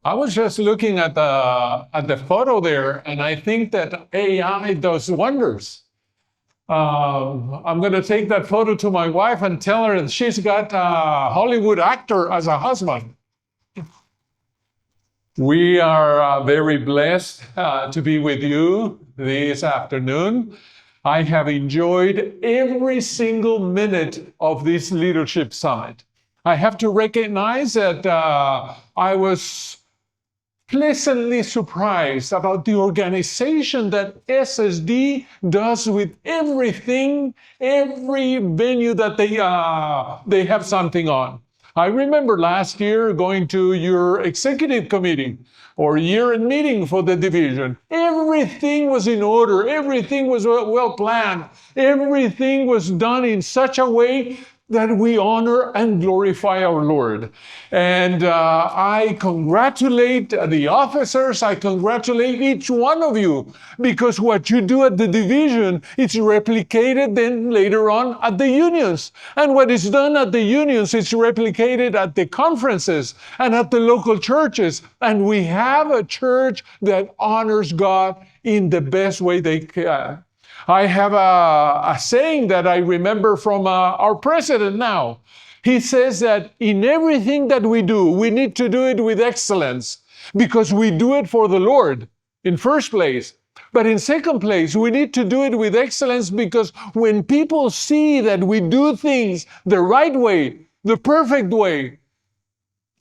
I was just looking at the photo there, and I think that AI does wonders. I'm going to take that photo to my wife and tell her that she's got a Hollywood actor as a husband. We are very blessed to be with you this afternoon. I have enjoyed every single minute of this leadership summit. I have to recognize that I was pleasantly surprised about the organization that SSD does with everything, every venue that they have something on. I remember last year going to your executive committee or year-end meeting for the division. Everything was in order. Everything was well planned. Everything was done in such a way that we honor and glorify our Lord. And I congratulate the officers. I congratulate each one of you, because what you do at the division is replicated then later on at the unions. And what is done at the unions is replicated at the conferences and at the local churches. And we have a church that honors God in the best way they can. I have a saying that I remember from our president now. He says that in everything that we do, we need to do it with excellence, because we do it for the Lord in first place. But in second place, we need to do it with excellence because when people see that we do things the right way, the perfect way,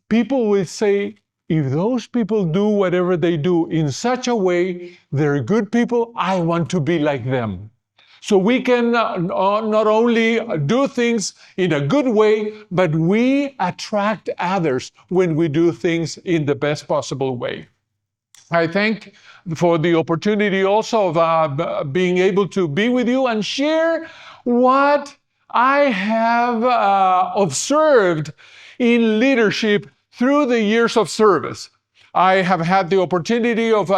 people will say, if those people do whatever they do in such a way, they're good people, I want to be like them. So we can not only do things in a good way, but we attract others when we do things in the best possible way. I thank for the opportunity also of being able to be with you and share what I have observed in leadership through the years of service. I have had the opportunity of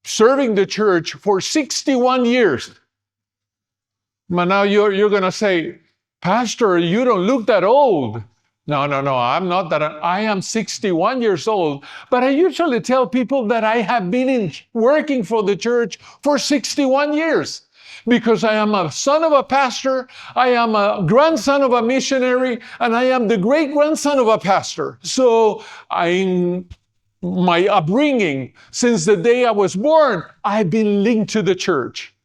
serving the church for 61 years. But now you're going to say, Pastor, you don't look that old. No, I'm not that. I am 61 years old. But I usually tell people that I have been working for the church for 61 years. Because I am a son of a pastor, I am a grandson of a missionary, and I am the great-grandson of a pastor. So my upbringing, since the day I was born, I've been linked to the church.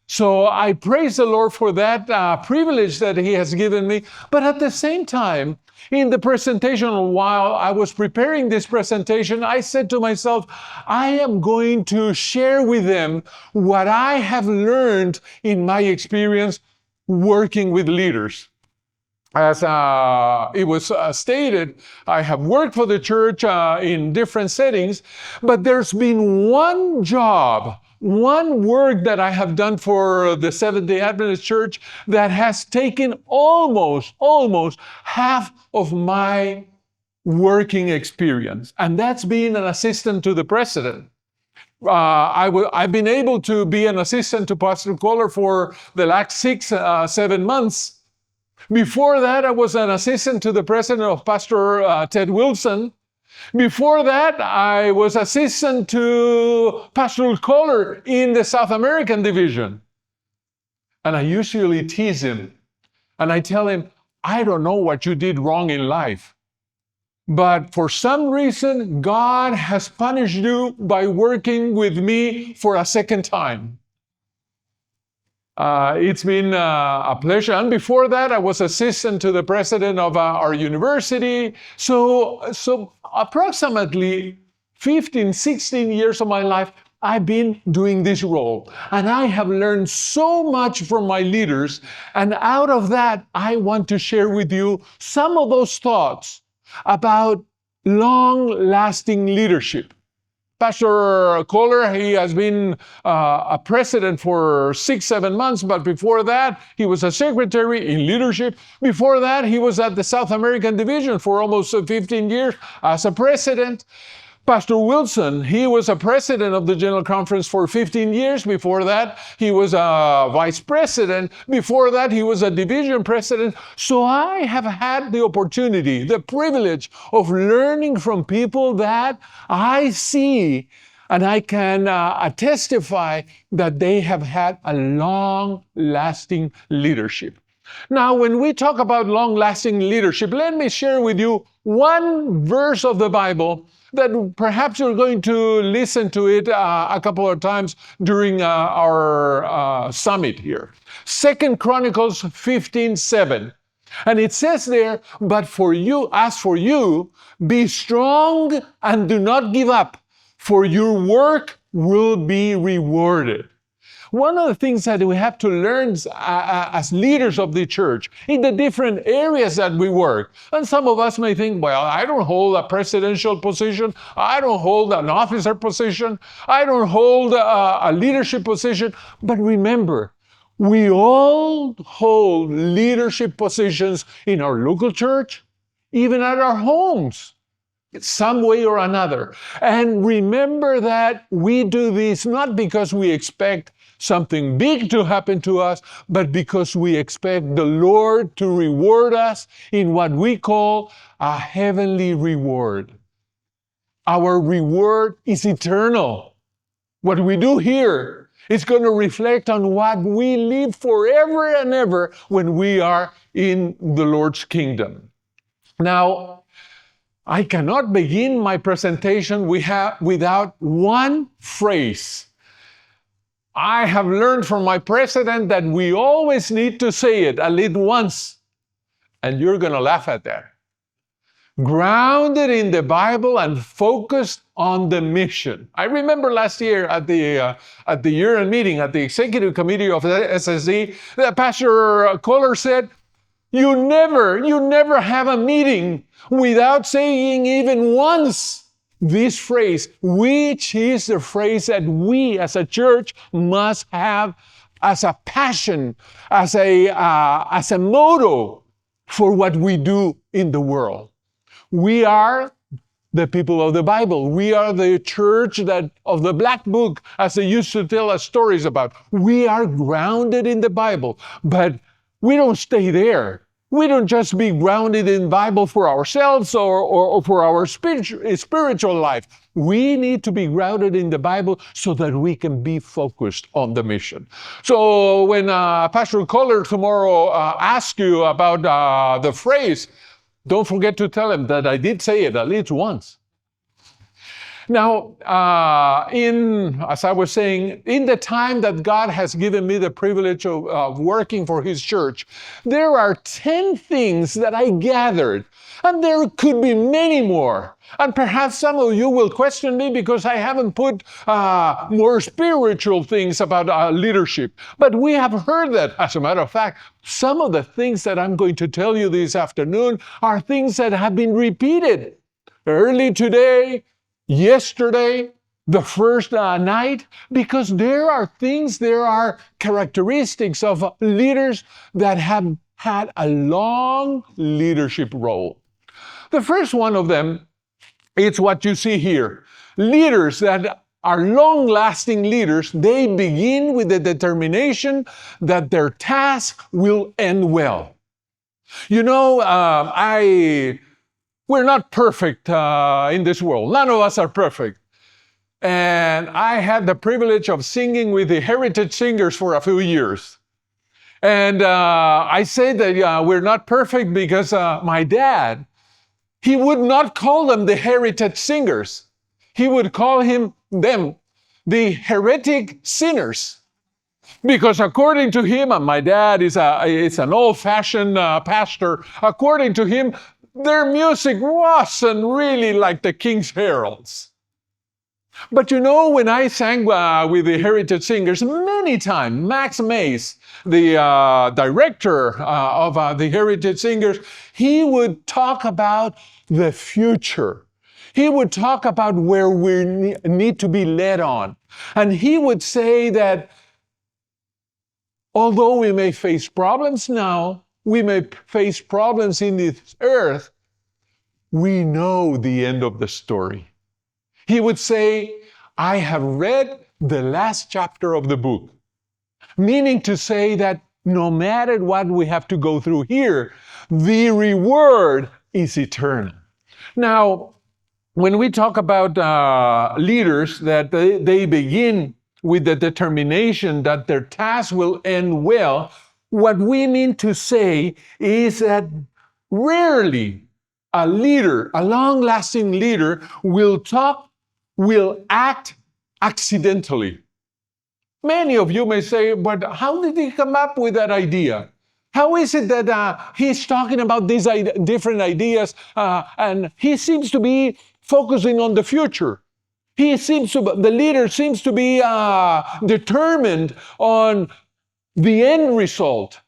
So I praise the Lord for that privilege that He has given me. But at the same time, in the presentation, while I was preparing this presentation, I said to myself, I am going to share with them what I have learned in my experience working with leaders. As it was stated, I have worked for the church in different settings, but there's been one job, one work that I have done for the Seventh-day Adventist Church that has taken almost half of my working experience, and that's being an assistant to the president. I've been able to be an assistant to Pastor Kohler for the last 6-7 months. Before that, I was an assistant to the president of Pastor Ted Wilson. Before that, I was assistant to Pastor Kohler in the South American division. And I usually tease him. And I tell him, I don't know what you did wrong in life. But for some reason, God has punished you by working with me for a second time. It's been a pleasure. And before that, I was assistant to the president of our university. So approximately 15, 16 years of my life, I've been doing this role. And I have learned so much from my leaders. And out of that, I want to share with you some of those thoughts about long-lasting leadership. Pastor Kohler, he has been a president for 6-7 months, but before that, he was a secretary in leadership. Before that, he was at the South American division for almost 15 years as a president. Pastor Wilson, he was a president of the General Conference for 15 years. Before that, he was a vice president. Before that, he was a division president. So I have had the opportunity, the privilege of learning from people that I see, and I can testify that they have had a long-lasting leadership. Now, when we talk about long-lasting leadership, let me share with you one verse of the Bible that perhaps you're going to listen to it a couple of times during our summit here. 2 Chronicles 15:7. And it says there, "But for you, as for you, be strong and do not give up, for your work will be rewarded." One of the things that we have to learn as leaders of the church in the different areas that we work. And some of us may think, well, I don't hold a presidential position. I don't hold an officer position. I don't hold a leadership position. But remember, we all hold leadership positions in our local church, even at our homes, some way or another. And remember that we do this not because we expect something big to happen to us, but because we expect the Lord to reward us in what we call a heavenly reward. Our reward is eternal. What we do here is going to reflect on what we live forever and ever when we are in the Lord's kingdom. Now, I cannot begin my presentation without one phrase. I have learned from my president that we always need to say it at least once, and you're going to laugh at that. Grounded in the Bible and focused on the mission. I remember last year at the year-end meeting at the executive committee of the SSD, Pastor Kohler said, you never have a meeting without saying even once this phrase, which is the phrase that we as a church must have as a passion, as a motto for what we do in the world. We are the people of the Bible. We are the church of the Black Book, as they used to tell us stories about. We are grounded in the Bible, but we don't stay there. We don't just be grounded in the Bible for ourselves or for our spiritual life. We need to be grounded in the Bible so that we can be focused on the mission. So when Pastor Kohler tomorrow asks you about the phrase, don't forget to tell him that I did say it at least once. Now, as I was saying, in the time that God has given me the privilege of working for His church, there are 10 things that I gathered, and there could be many more. And perhaps some of you will question me because I haven't put more spiritual things about leadership. But we have heard that. As a matter of fact, some of the things that I'm going to tell you this afternoon are things that have been repeated early today, yesterday, the first night, because there are characteristics of leaders that have had a long leadership role. The first one of them is what you see here. Leaders that are long-lasting leaders, they begin with the determination that their task will end well. You know, we're not perfect in this world. None of us are perfect. And I had the privilege of singing with the heritage singers for a few years. And I say that we're not perfect because my dad, he would not call them the heritage singers. He would call them the heretic sinners. Because according to him, and my dad is an old-fashioned pastor, according to him, their music wasn't really like the King's Heralds. But you know, when I sang with the heritage singers many times, Max Mays, the director of the heritage singers, he would talk about the future. He would talk about where we need to be led on. And he would say that although we may face problems now, we may face problems in this earth, we know the end of the story. He would say, I have read the last chapter of the book. Meaning to say that no matter what we have to go through here, the reward is eternal. Now, when we talk about leaders, that they begin with the determination that their task will end well, what we mean to say is that rarely a leader, a long-lasting leader, will act accidentally. Many of you may say, but how did he come up with that idea? How is it that he's talking about these different ideas and he seems to be focusing on the future? The leader seems to be determined on the end result.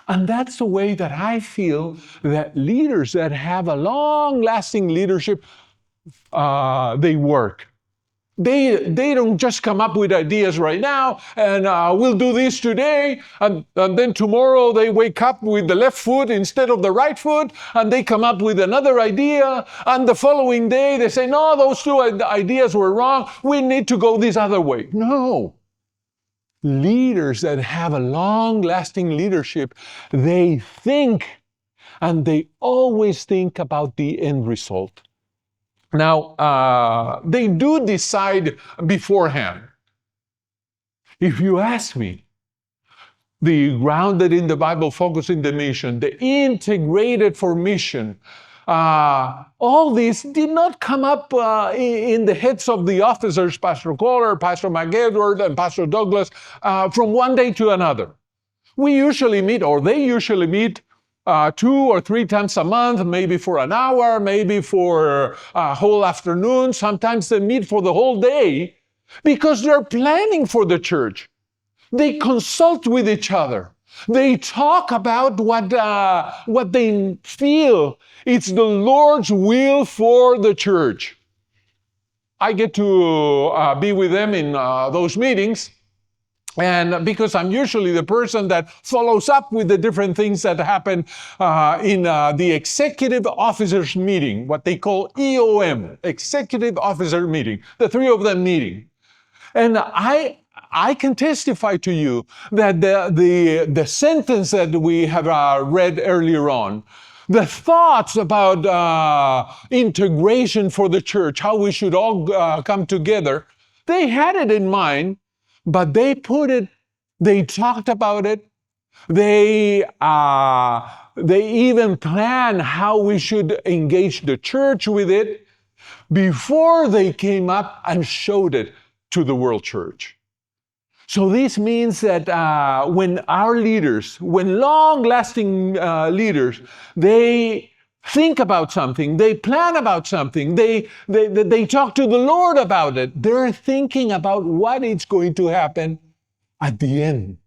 And that's the way that I feel that leaders that have a long-lasting leadership, they work. They don't just come up with ideas right now and we'll do this today and then tomorrow they wake up with the left foot instead of the right foot and they come up with another idea and the following day they say, no, those two ideas were wrong. We need to go this other way. No. Leaders that have a long-lasting leadership, they think and they always think about the end result. Now, they do decide beforehand. If you ask me, the grounded in the Bible, focusing the mission, the integrated for mission, all these did not come up in the heads of the officers, Pastor Kohler, Pastor Magdiel, and Pastor Douglas, from one day to another. We usually meet, or they usually meet, 2 or 3 times a month, maybe for an hour, maybe for a whole afternoon. Sometimes they meet for the whole day because they're planning for the church. They consult with each other. They talk about what they feel it's the Lord's will for the church. I get to be with them in those meetings. And because I'm usually the person that follows up with the different things that happen in the executive officers meeting, what they call EOM, executive officer meeting, the 3 of them meeting. And I can testify to you that the sentence that we have read earlier on, the thoughts about integration for the church, how we should all come together, they had it in mind. But they talked about it. They even planned how we should engage the church with it before they came up and showed it to the world church. So this means that when our leaders, when long-lasting leaders, they think about something, they plan about something, they talk to the Lord about it. They're thinking about what is going to happen at the end.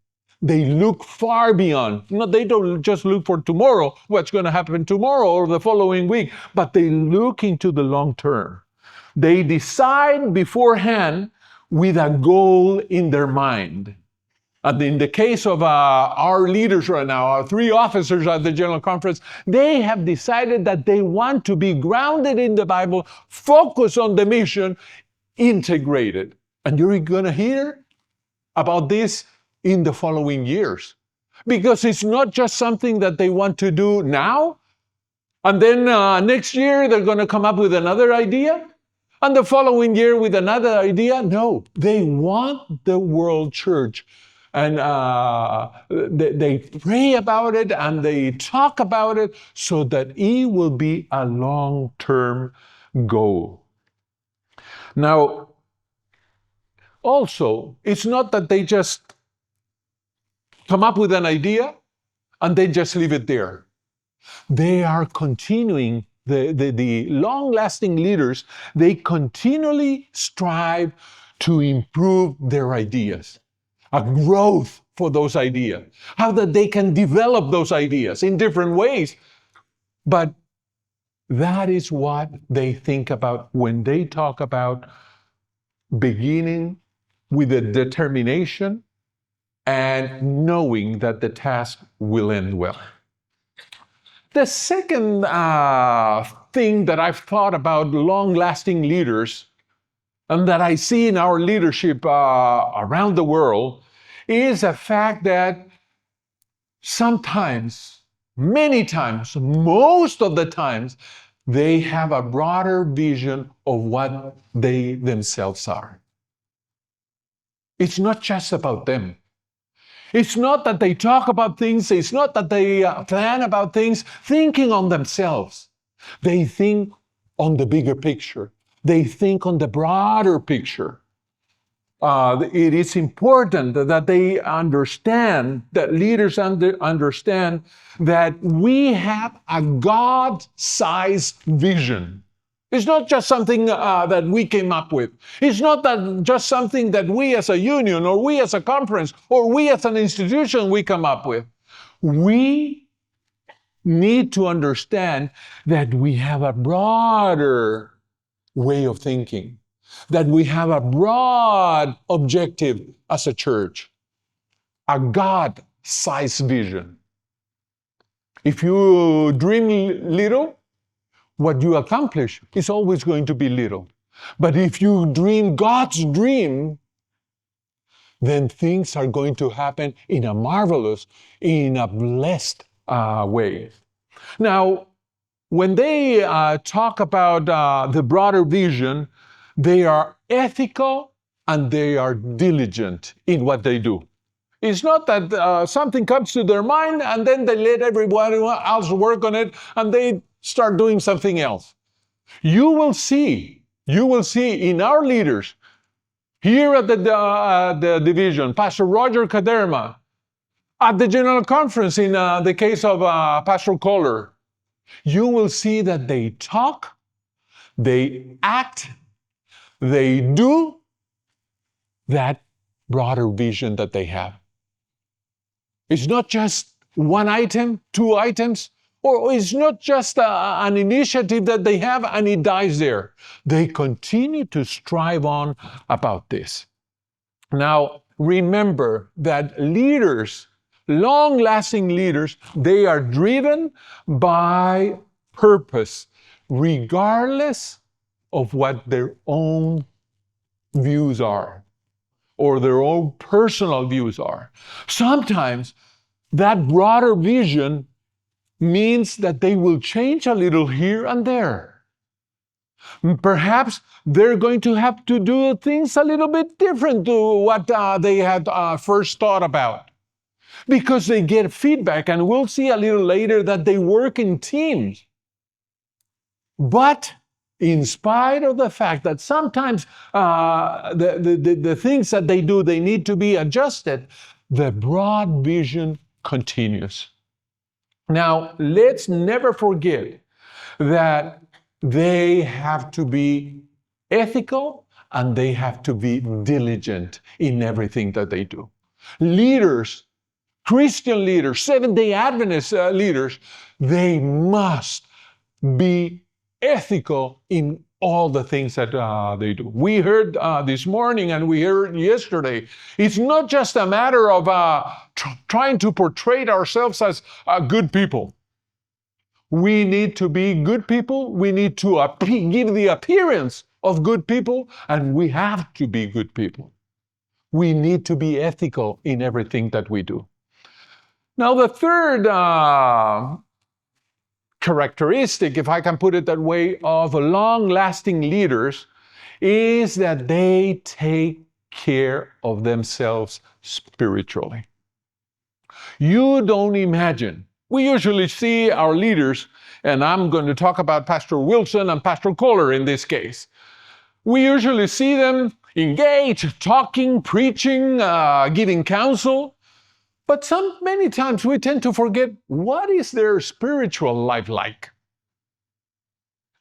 They look far beyond. No, they don't just look for tomorrow, what's going to happen tomorrow or the following week, but they look into the long term. They decide beforehand with a goal in their mind. And in the case of our leaders right now, our 3 officers at the General Conference, they have decided that they want to be grounded in the Bible, focus on the mission, integrated. And you're going to hear about this in the following years. Because it's not just something that they want to do now, and then next year they're going to come up with another idea, and the following year with another idea. No, they want the world church. And they pray about it and they talk about it so that it will be a long-term goal. Now, also, it's not that they just come up with an idea and they just leave it there. They are continuing, the long-lasting leaders, they continually strive to improve their ideas. A growth for those ideas, how that they can develop those ideas in different ways. But that is what they think about when they talk about beginning with a determination and knowing that the task will end well. The second thing that I've thought about long-lasting leaders and that I see in our leadership around the world is the fact that sometimes, many times, most of the times, they have a broader vision of what they themselves are. It's not just about them. It's not that they talk about things, it's not that they plan about things, thinking on themselves. They think on the bigger picture. They think on the broader picture. It is important that they understand, that leaders understand that we have a God-sized vision. It's not just something that we came up with. It's not that just something that we as a union or we as a conference or we as an institution we come up with. We need to understand that we have a broader way of thinking, that we have a broad objective as a church, a God-sized vision. If you dream little, what you accomplish is always going to be little. But if you dream God's dream, then things are going to happen in a marvelous, in a blessed way. Now, when they talk about the broader vision, they are ethical and they are diligent in what they do. It's not that something comes to their mind and then they let everyone else work on it and they start doing something else. You will see in our leaders, here at the division, Pastor Roger Kaderma, at the General Conference in the case of Pastor Kohler, you will see that they talk, they act, they do that broader vision that they have. It's not just one item, two items, or it's not just an initiative that they have and it dies there. They continue to strive on about this. Now, remember that leaders, long-lasting leaders, they are driven by purpose, regardless of what their own views are or their own personal views are. Sometimes that broader vision means that they will change a little here and there. Perhaps they're going to have to do things a little bit different to what they had first thought about, because they get feedback, and we'll see a little later that they work in teams. But in spite of the fact that sometimes the things that they do, they need to be adjusted, the broad vision continues. Now, let's never forget that they have to be ethical and they have to be diligent in everything that they do. Leaders, Christian leaders, Seventh-day Adventist leaders, they must be ethical in all the things that they do. We heard this morning and we heard yesterday, it's not just a matter of trying to portray ourselves as good people. We need to be good people. We need to give the appearance of good people, and we have to be good people. We need to be ethical in everything that we do. Now, the third characteristic, if I can put it that way, of long-lasting leaders is that they take care of themselves spiritually. You don't imagine. We usually see our leaders, and I'm going to talk about Pastor Wilson and Pastor Kohler in this case. We usually see them engaged, talking, preaching, giving counsel. But many times we tend to forget, what is their spiritual life like?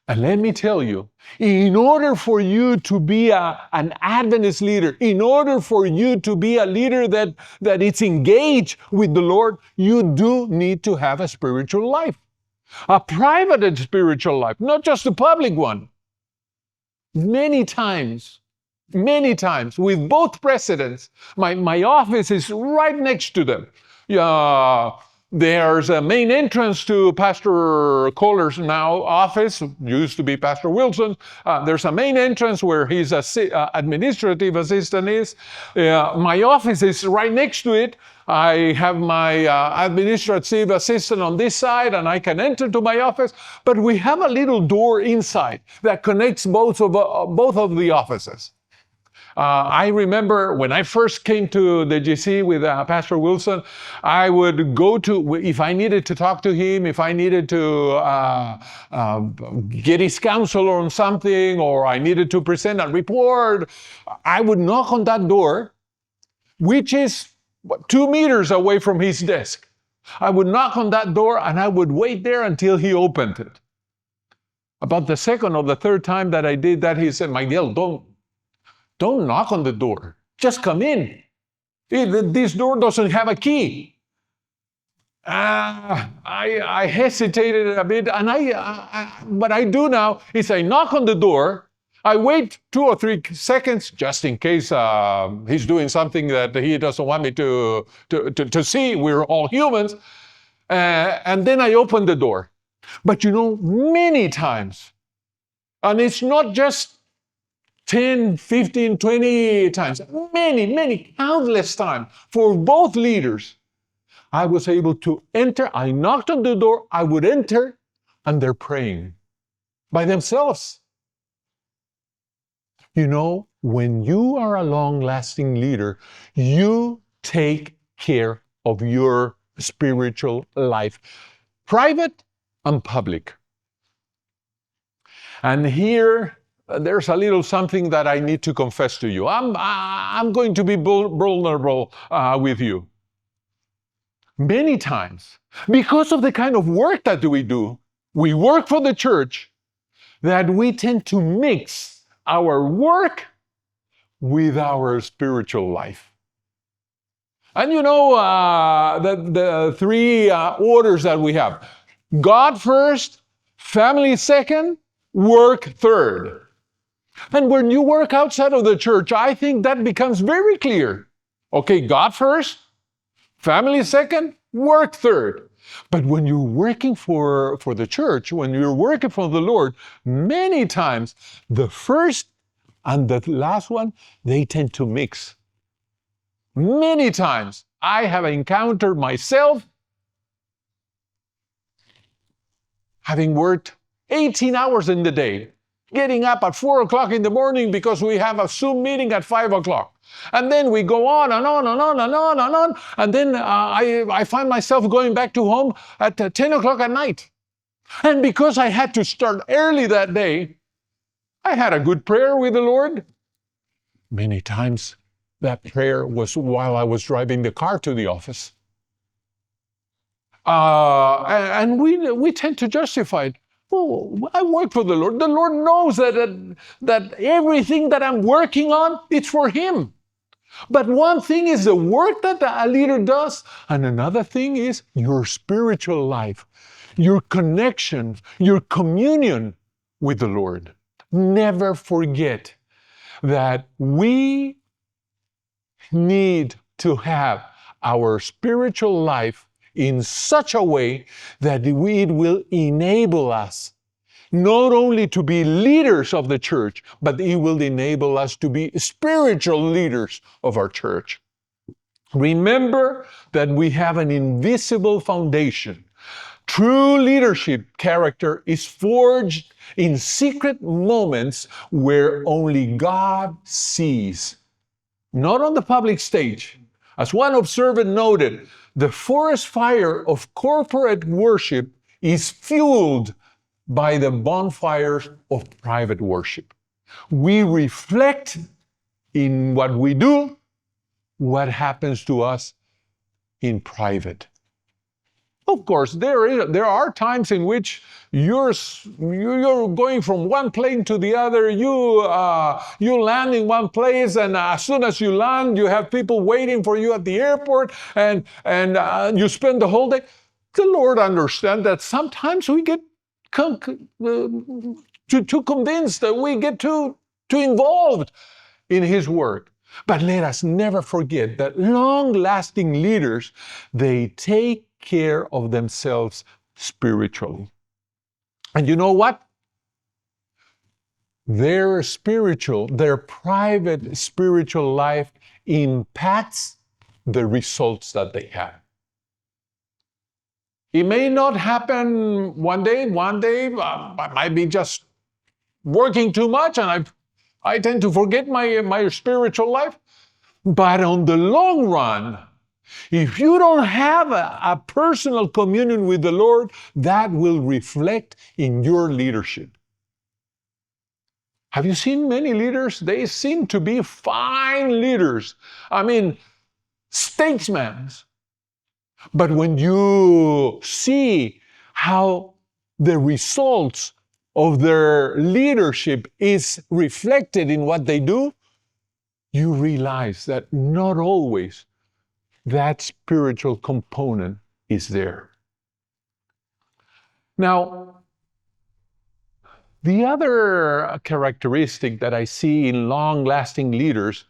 And let me tell you, in order for you to be an Adventist leader, in order for you to be a leader that is engaged with the Lord, you do need to have a spiritual life. A private spiritual life, not just a public one. Many times, with both presidents, my office is right next to them. There's a main entrance to Pastor Kohler's now office, used to be Pastor Wilson. There's a main entrance where his administrative assistant is. My office is right next to it. I have my administrative assistant on this side, and I can enter to my office. But we have a little door inside that connects both of the offices. I remember when I first came to the GC with Pastor Wilson, I would go to, if I needed to talk to him, if I needed to get his counsel on something, or I needed to present a report, I would knock on that door, which is 2 meters away from his desk. I would knock on that door and I would wait there until he opened it. About the second or the third time that I did that, he said, Magdiel, don't knock on the door. Just come in. This door doesn't have a key. I hesitated a bit, and what I do now is I knock on the door. I wait 2 or 3 seconds just in case he's doing something that he doesn't want me to see. We're all humans. And then I open the door. But many times, and it's not just 10, 15, 20 times, many, countless times, for both leaders, I was able to enter. I knocked on the door, I would enter, and they're praying by themselves. When you are a long-lasting leader, you take care of your spiritual life, private and public. And here, there's a little something that I need to confess to you. I'm going to be vulnerable with you. Many times, because of the kind of work that we do, we work for the church, that we tend to mix our work with our spiritual life. And the 3 orders that we have: God first, family second, work third. And when you work outside of the church, I think that becomes very clear. Okay, God first, family second, work third. But when you're working for the church, when you're working for the Lord, many times the first and the last one, they tend to mix. Many times I have encountered myself having worked 18 hours in the day, getting up at 4 o'clock in the morning because we have a Zoom meeting at 5 o'clock. And then we go on and on and on and on and on. And then I find myself going back to home at 10 o'clock at night. And because I had to start early that day, I had a good prayer with the Lord. Many times that prayer was while I was driving the car to the office. And we tend to justify it. Oh, I work for the Lord. The Lord knows that everything that I'm working on, it's for Him. But one thing is the work that a leader does, and another thing is your spiritual life, your connection, your communion with the Lord. Never forget that we need to have our spiritual life in such a way that it will enable us not only to be leaders of the church, but it will enable us to be spiritual leaders of our church. Remember that we have an invisible foundation. True leadership character is forged in secret moments where only God sees, not on the public stage. As one observer noted, the forest fire of corporate worship is fueled by the bonfires of private worship. We reflect in what we do, what happens to us in private. Of course, there are times in which you're going from one plane to the other. You land in one place, and as soon as you land, you have people waiting for you at the airport, and you spend the whole day. The Lord understands that sometimes we get too convinced, that we get too involved in His work. But let us never forget that long-lasting leaders, they take care of themselves spiritually. And you know what? Their private spiritual life impacts the results that they have. It may not happen one day. I might be just working too much and I tend to forget my spiritual life. But on the long run, if you don't have a personal communion with the Lord, that will reflect in your leadership. Have you seen many leaders? They seem to be fine leaders. I mean, statesmen. But when you see how the results of their leadership is reflected in what they do, you realize that not always that spiritual component is there. Now, the other characteristic that I see in long-lasting leaders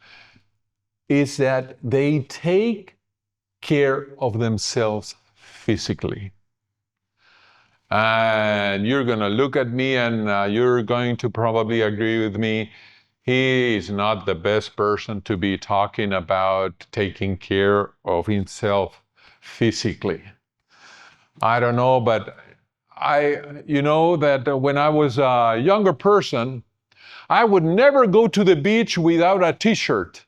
is that they take care of themselves physically. And you're going to look at me and you're going to probably agree with me. He is not the best person to be talking about taking care of himself physically. I don't know, but you know that when I was a younger person, I would never go to the beach without a t-shirt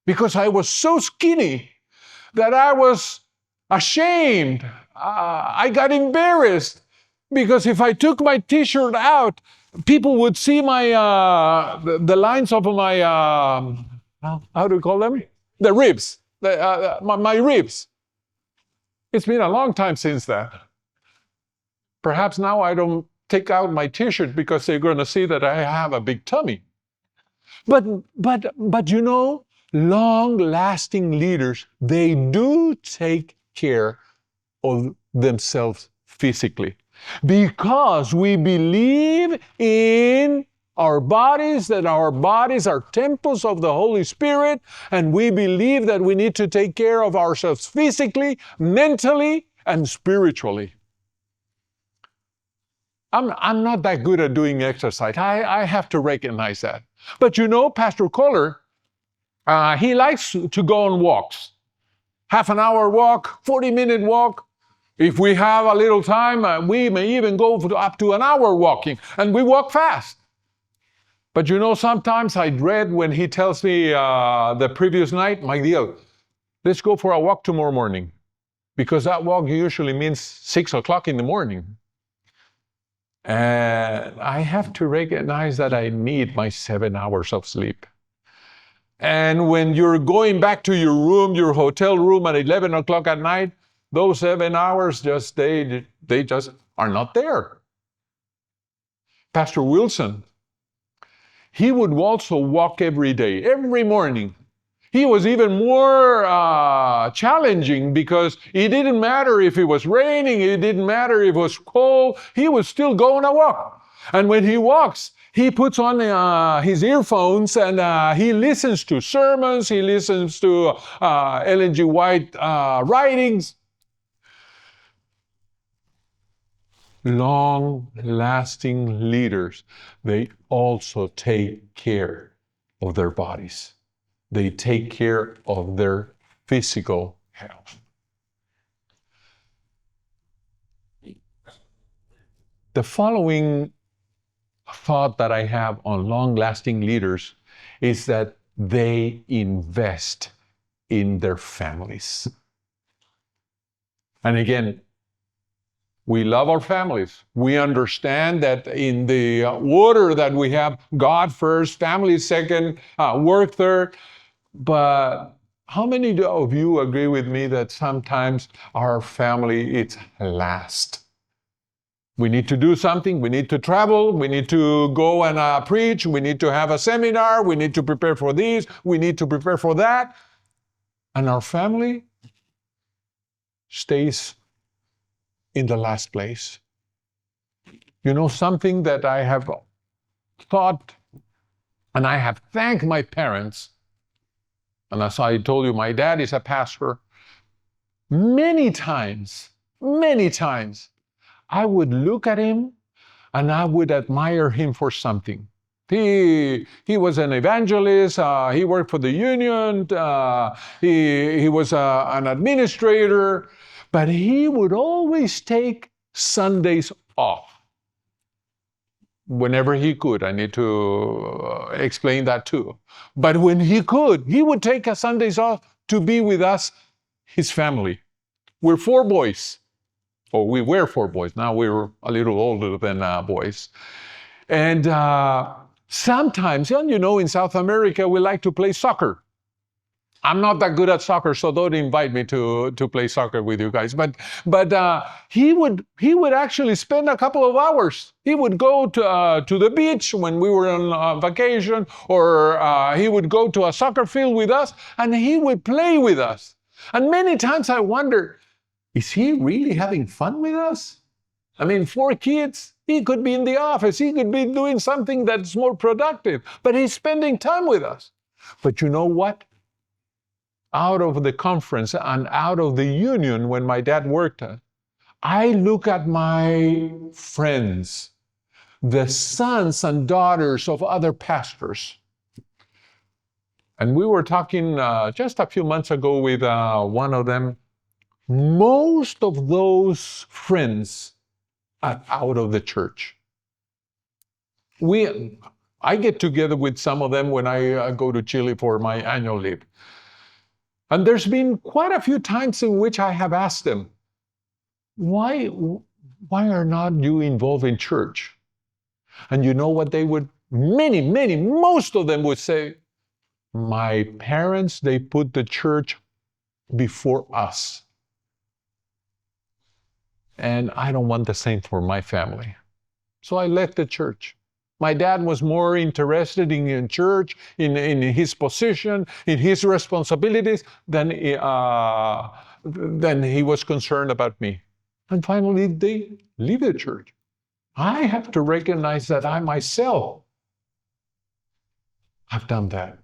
because I was so skinny that I was ashamed. I got embarrassed because if I took my t-shirt out, people would see my the lines of my how do you call them? The ribs, my ribs. It's been a long time since that. Perhaps now I don't take out my t-shirt because they're going to see that I have a big tummy. But you know, long-lasting leaders, they do take care of themselves physically because we believe in our bodies, that our bodies are temples of the Holy Spirit, and we believe that we need to take care of ourselves physically, mentally, and spiritually. I'm not that good at doing exercise. I have to recognize that. But you know, Pastor Kohler, he likes to go on walks. Half an hour walk, 40-minute walk. If we have a little time, we may even go up to an hour walking, and we walk fast. But you know, sometimes I dread when he tells me the previous night, Magdiel, let's go for a walk tomorrow morning. Because that walk usually means 6 o'clock in the morning. And I have to recognize that I need my 7 hours of sleep. And when you're going back to your room, your hotel room at 11 o'clock at night, those 7 hours they just are not there. Pastor Wilson, he would also walk every day, every morning. He was even more challenging because it didn't matter if it was raining, it didn't matter if it was cold, he was still going to walk. And when he walks, he puts on his earphones and he listens to sermons, he listens to Ellen G. White writings. Long-lasting leaders, they also take care of their bodies. They take care of their physical health. The following thought that I have on long-lasting leaders is that they invest in their families. And again, we love our families. We understand that in the order that we have, God first, family second, work third. But how many of you agree with me that sometimes our family is last? We need to do something, we need to travel, we need to go and preach, we need to have a seminar, we need to prepare for this, we need to prepare for that. And our family stays in the last place. You know, something that I have thought, and I have thanked my parents, and as I told you, my dad is a pastor, many times, I would look at him and I would admire him for something. He was an evangelist. He worked for the union. He was an administrator, but he would always take Sundays off whenever he could. I need to explain that too. But when he could, he would take a Sundays off to be with us, his family. We're 4 boys. Or we were 4 boys. Now we're a little older than boys. And sometimes, in South America, we like to play soccer. I'm not that good at soccer, so don't invite me to play soccer with you guys. But he would actually spend a couple of hours. He would go to the beach when we were on vacation, or he would go to a soccer field with us, and he would play with us. And many times I wonder, is he really having fun with us? I mean, 4 kids, he could be in the office, he could be doing something that's more productive, but he's spending time with us. But you know what? Out of the conference and out of the union when my dad worked at, I look at my friends, the sons and daughters of other pastors. And we were talking just a few months ago with one of them. Most of those friends are out of the church. I get together with some of them when I go to Chile for my annual leave. And there's been quite a few times in which I have asked them, why are not you involved in church? And you know what they would, most of them would say, my parents, they put the church before us. And I don't want the same for my family. So I left the church. My dad was more interested in church, in his position, in his responsibilities, than he was concerned about me. And finally, they leave the church. I have to recognize that I myself have done that.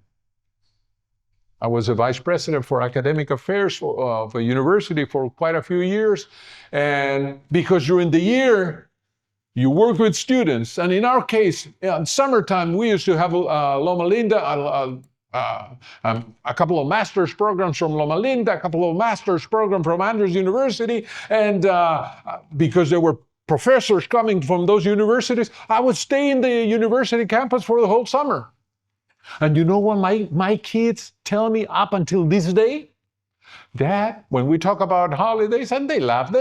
I was a vice president for academic affairs of a university for quite a few years. And because during the year, you work with students, and in our case, in summertime, we used to have Loma Linda, a couple of master's programs from Loma Linda, a couple of master's programs from Andrews University, and because there were professors coming from those universities, I would stay in the university campus for the whole summer. And you know what my kids tell me up until this day? Dad, when we talk about holidays, and they love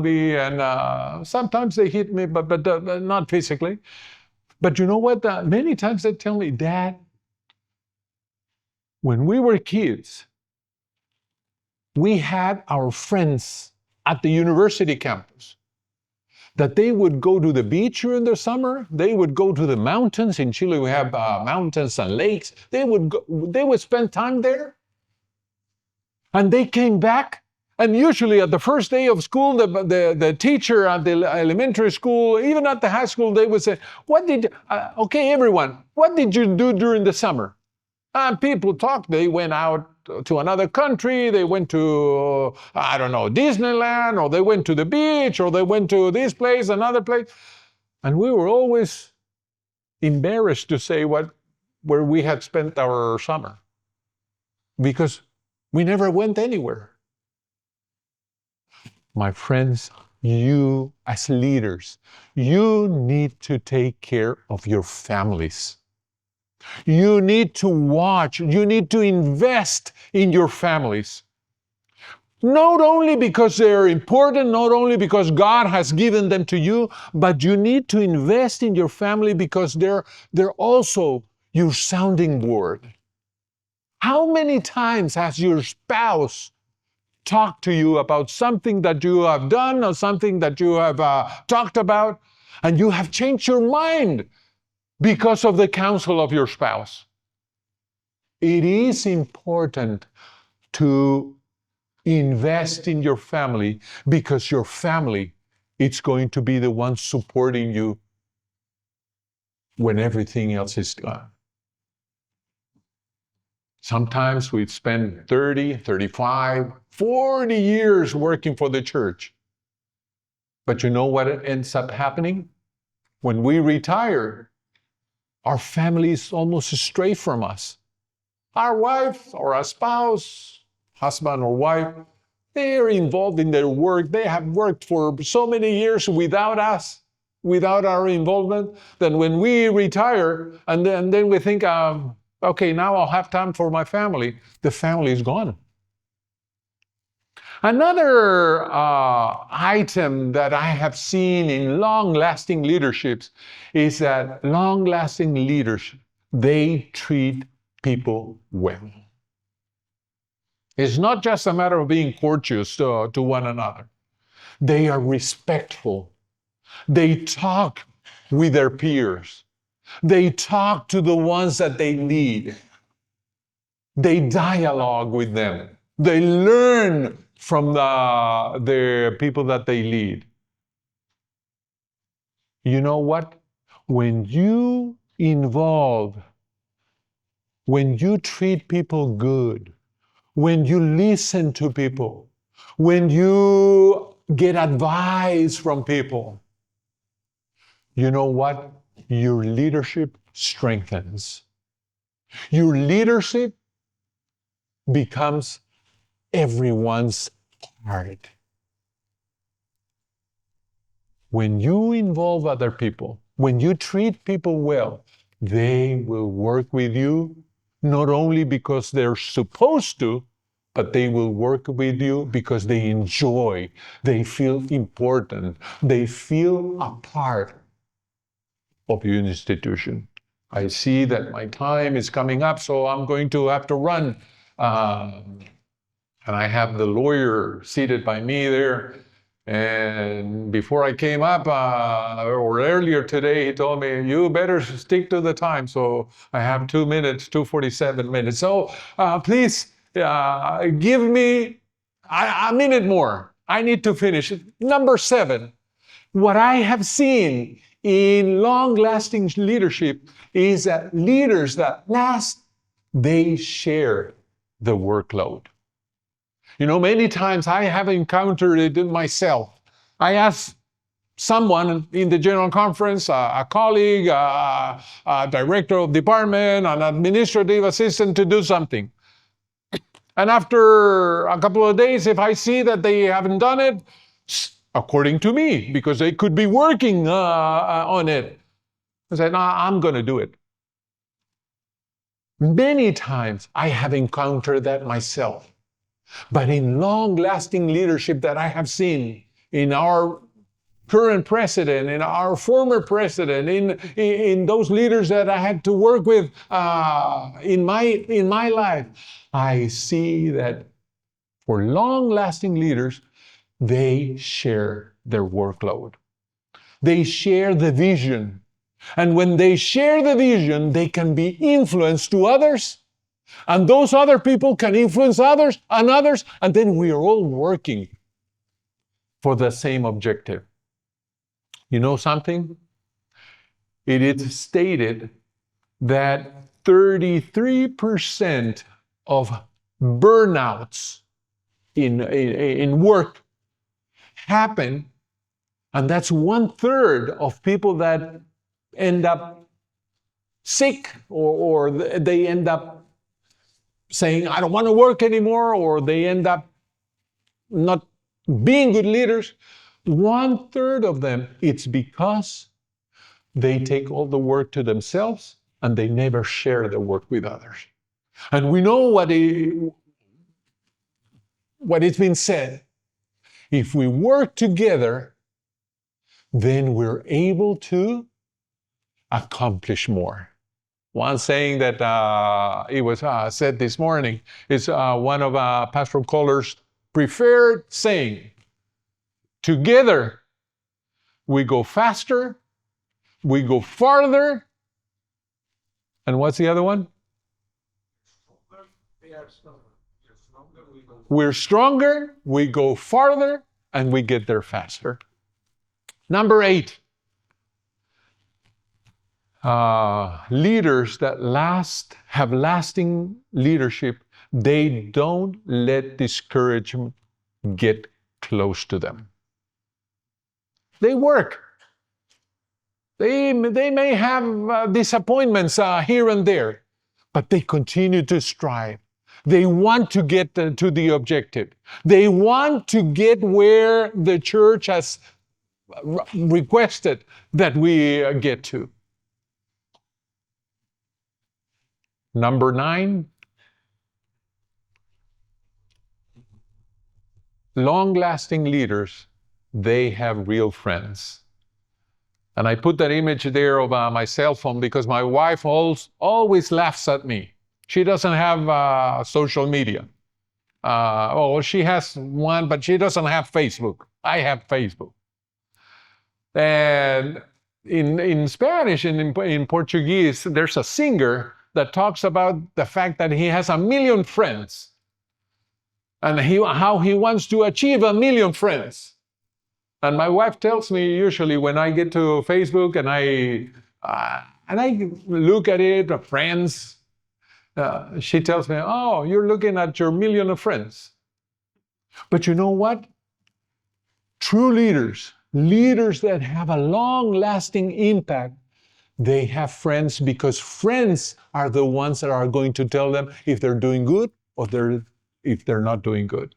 me, and sometimes they hit me, but not physically. But you know what? Many times they tell me, Dad, when we were kids, we had our friends at the university campus, that they would go to the beach during the summer, they would go to the mountains. In Chile, we have mountains and lakes. They would spend time there. And they came back, and usually at the first day of school, the teacher at the elementary school, even at the high school, they would say, okay, everyone, what did you do during the summer? And people talked. They went out to another country. They went to, Disneyland, or they went to the beach, or they went to this place, another place. And we were always embarrassed to say where we had spent our summer, because we never went anywhere. My friends, you as leaders, you need to take care of your families. You need to watch, you need to invest in your families. Not only because they're important, not only because God has given them to you, but you need to invest in your family because they're also your sounding board. How many times has your spouse talked to you about something that you have done or something that you have talked about, and you have changed your mind because of the counsel of your spouse? It is important to invest in your family, because your family, it's going to be the one supporting you when everything else is gone. Sometimes we spend 30, 35, 40 years working for the church. But you know what ends up happening? When we retire, our families almost stray from us. Our wife or our spouse, husband or wife, they're involved in their work. They have worked for so many years without us, without our involvement. Then when we retire, and then we think, okay, now I'll have time for my family. The family is gone. Another item that I have seen in long-lasting leaderships is that long-lasting leaders, they treat people well. It's not just a matter of being courteous to one another. They are respectful. They talk with their peers. They talk to the ones that they lead. They dialogue with them. They learn from the people that they lead. You know what? When you treat people good, when you listen to people, when you get advice from people, you know what? Your leadership strengthens. Your leadership becomes everyone's part. When you involve other people, when you treat people well, they will work with you, not only because they're supposed to, but they will work with you because they enjoy, they feel important, they feel a part of your institution. I see that my time is coming up, so I'm going to have to run. And I have the lawyer seated by me there. And before I came up, or earlier today, he told me, you better stick to the time. So I have 2 minutes, 2:47 minutes. So please give me a minute more. I need to finish. Number 7, what I have seen in long-lasting leadership is that leaders that last, they share the workload. You know, many times I have encountered it myself. I ask someone in the general conference, a colleague, a director of department, an administrative assistant to do something. And after a couple of days, if I see that they haven't done it, according to me, because they could be working on it, I say, no, I'm going to do it. Many times I have encountered that myself. But in long-lasting leadership that I have seen in our current president, in our former president, in those leaders that I had to work with in my life, I see that for long-lasting leaders, they share their workload. They share the vision. And when they share the vision, they can be influenced to others. And those other people can influence others, and then we are all working for the same objective. You know something? It is stated that 33% of burnouts in work happen, and that's 1/3 of people that end up sick or they end up saying, I don't want to work anymore, or they end up not being good leaders. 1/3 of them, it's because they take all the work to themselves and they never share the work with others. And we know what it's been said. If we work together, then we're able to accomplish more. One saying that it was said this morning is one of Pastor Kohler's preferred saying. Together, we go faster, we go farther, and what's the other one? We're stronger, we go farther, and we get there faster. Number 8. leaders that have lasting leadership, they don't let discouragement get close to them. They work. They may have disappointments here and there, but they continue to strive. They want to get to the objective. They want to get where the church has requested that we get to. Number 9, long-lasting leaders, they have real friends. And I put that image there of my cell phone because my wife always laughs at me. She doesn't have social media. She has one, but she doesn't have Facebook. I have Facebook. And in Spanish and in Portuguese, there's a singer that talks about the fact that he has 1 million friends and how he wants to achieve 1 million friends. And my wife tells me usually when I get to Facebook and I look at it, friends, she tells me, "Oh, you're looking at your 1 million of friends." But you know what? True leaders that have a long-lasting impact, they have friends because friends are the ones that are going to tell them if they're doing good or if they're not doing good.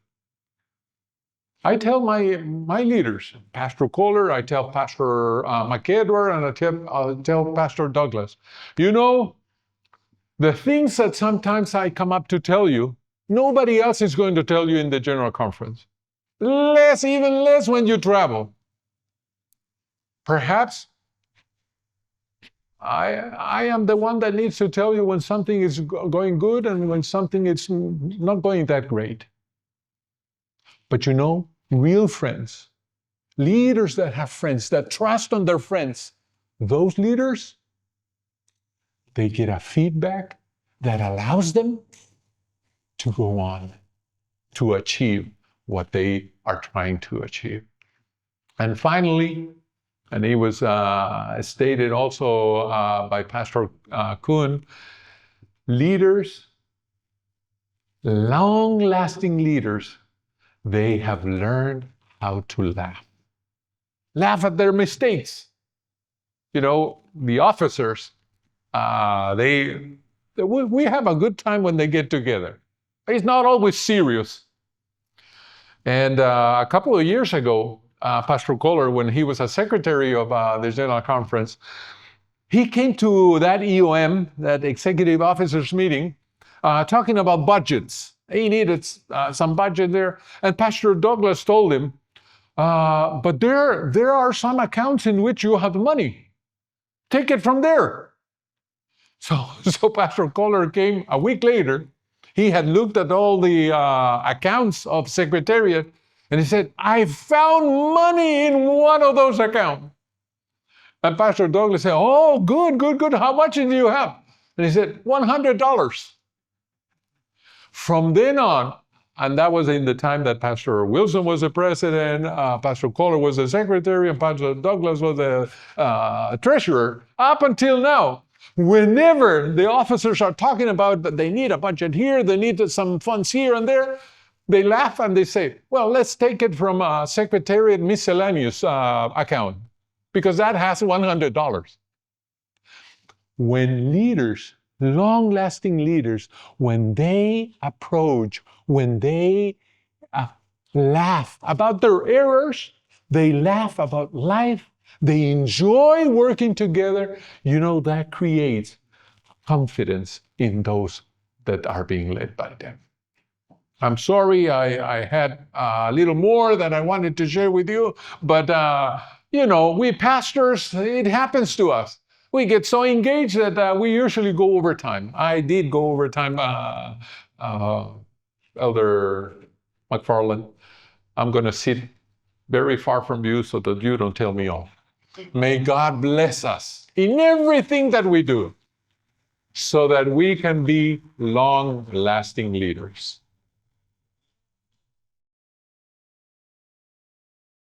I tell my leaders, Pastor Kohler, I tell Pastor Magdiel, and I tell Pastor Douglas, you know, the things that sometimes I come up to tell you, nobody else is going to tell you in the general conference. Even less when you travel. Perhaps I am the one that needs to tell you when something is going good and when something is not going that great. But you know, real friends, leaders that have friends, that trust on their friends, those leaders, they get a feedback that allows them to go on to achieve what they are trying to achieve. And finally, and it was stated also by Pastor Kuhn, leaders, long-lasting leaders, they have learned how to laugh. Laugh at their mistakes. You know, the officers, we have a good time when they get together. It's not always serious. And a couple of years ago, Pastor Kohler, when he was a secretary of the General Conference, he came to that EOM, that Executive Officers Meeting, talking about budgets. He needed some budget there. And Pastor Douglas told him, but there are some accounts in which you have money. Take it from there. So Pastor Kohler came a week later. He had looked at all the accounts of Secretariat, and he said, I found money in one of those accounts. And Pastor Douglas said, oh, good. How much do you have? And he said, $100. From then on, and that was in the time that Pastor Wilson was the president, Pastor Kohler was the secretary, and Pastor Douglas was the treasurer, up until now, whenever the officers are talking about that they need a budget here, they need some funds here and there, they laugh and they say, well, let's take it from a Secretariat miscellaneous account, because that has $100. When leaders, long-lasting leaders, when they approach, when they laugh about their errors, they laugh about life, they enjoy working together, you know, that creates confidence in those that are being led by them. I'm sorry I had a little more that I wanted to share with you, but you know, we pastors, it happens to us. We get so engaged that we usually go over time. I did go over time, Elder McFarland. I'm going to sit very far from you so that you don't tell me off. May God bless us in everything that we do so that we can be long-lasting leaders.